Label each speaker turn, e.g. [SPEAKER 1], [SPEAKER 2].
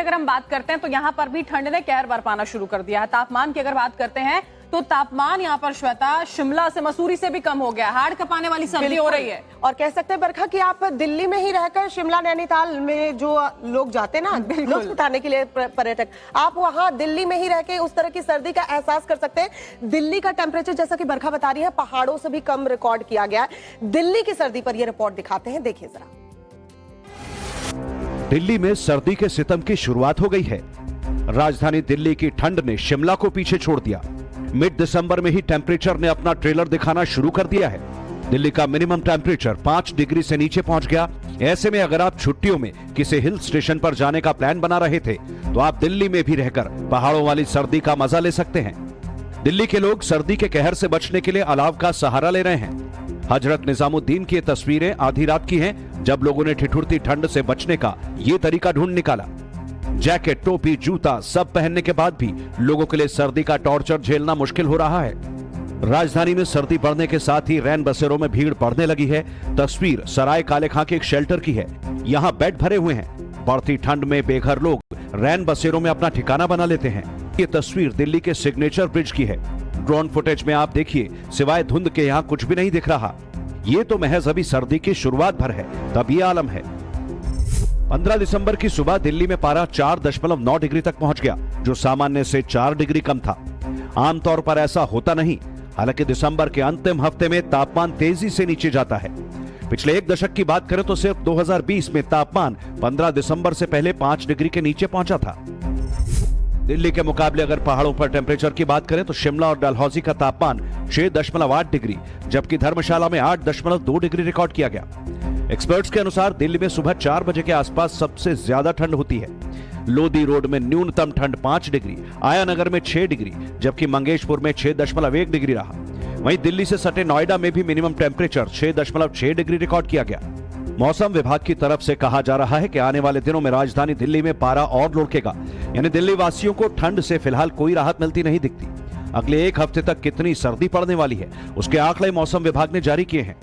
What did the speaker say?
[SPEAKER 1] अगर हम बात करते हैं तो यहाँ पर भी ठंड ने कहर बरपाना शुरू कर दिया है। तापमान की अगर बात करते हैं तो तापमान यहाँ पर श्वेता शिमला से मसूरी से भी कम हो गया, हाड़ कपाने वाली सर्दी हो रही है।
[SPEAKER 2] और कह सकते हैं बरखा कि आप दिल्ली में ही रहकर शिमला नैनीताल में जो लोग जाते हैं ना लुत्फ उठाने के लिए पर्यटक, आप वहां दिल्ली में ही रह के उस तरह की सर्दी का एहसास कर सकते हैं। दिल्ली का टेम्परेचर जैसा कि बरखा बता रही है पहाड़ों से भी कम रिकॉर्ड किया गया है। दिल्ली की सर्दी पर यह रिपोर्ट दिखाते हैं, देखिए जरा।
[SPEAKER 3] दिल्ली में सर्दी के सितम की शुरुआत हो गई है। राजधानी दिल्ली की ठंड ने शिमला को पीछे छोड़ दिया। मिड दिसंबर में ही टेम्परेचर ने अपना ट्रेलर दिखाना शुरू कर दिया है। दिल्ली का मिनिमम टेम्परेचर 5 डिग्री से नीचे पहुंच गया। ऐसे में अगर आप छुट्टियों में किसी हिल स्टेशन पर जाने का प्लान बना रहे थे तो आप दिल्ली में भी रहकर पहाड़ों वाली सर्दी का मजा ले सकते हैं। दिल्ली के लोग सर्दी के कहर से बचने के लिए अलाव का सहारा ले रहे हैं। हजरत निजामुद्दीन की तस्वीरें आधी रात की हैं, जब लोगों ने ठिठुरती ठंड से बचने का ये तरीका ढूंढ निकाला। जैकेट, टोपी, जूता सब पहनने के बाद भी लोगों के लिए सर्दी का टॉर्चर झेलना मुश्किल हो रहा है। राजधानी में सर्दी बढ़ने के साथ ही रैन बसेरों में भीड़ बढ़ने लगी है। तस्वीर सराय काले खां के एक शेल्टर की है। यहाँ बेड भरे हुए हैं। बढ़ती ठंड में बेघर लोग रैन बसेरों में अपना ठिकाना बना लेते हैं। ये तस्वीर दिल्ली के सिग्नेचर ब्रिज की है। ड्रोन फुटेज में आप देखिए, सिवाय धुंध के यहाँ कुछ भी नहीं दिख रहा। ये तो महज अभी सर्दी की शुरुआत भर है, तब ये आलम है। 15 दिसंबर की सुबह दिल्ली में पारा 4.9 डिग्री तक पहुंच गया, जो सामान्य से 4 डिग्री कम था। आमतौर पर ऐसा होता नहीं। हालांकि दिसंबर के अंतिम हफ्ते में तापमान तेजी से नीचे जाता है। पिछले एक दशक की बात करें तो सिर्फ 2020 में तापमान 15 दिसंबर से पहले 5 डिग्री के नीचे पहुंचा था। दिल्ली के मुकाबले अगर पहाड़ों पर टेम्परेचर की बात करें तो शिमला और डलहौजी का तापमान 6.8 डिग्री, जबकि धर्मशाला में 8.2 डिग्री रिकॉर्ड किया गया। एक्सपर्ट्स के अनुसार दिल्ली में सुबह 4 बजे के आसपास सबसे ज्यादा ठंड होती है। लोधी रोड में न्यूनतम ठंड 5 डिग्री, आयानगर में 6 डिग्री, जबकि मंगेशपुर में 6.1 डिग्री रहा। वहीं दिल्ली से सटे नोएडा में भी मिनिमम टेम्परेचर 6.6 डिग्री रिकॉर्ड किया गया। मौसम विभाग की तरफ से कहा जा रहा है कि आने वाले दिनों में राजधानी दिल्ली में पारा और लुढ़केगा, यानी दिल्ली वासियों को ठंड से फिलहाल कोई राहत मिलती नहीं दिखती। अगले एक हफ्ते तक कितनी सर्दी पड़ने वाली है, उसके आंकड़े मौसम विभाग ने जारी किए हैं।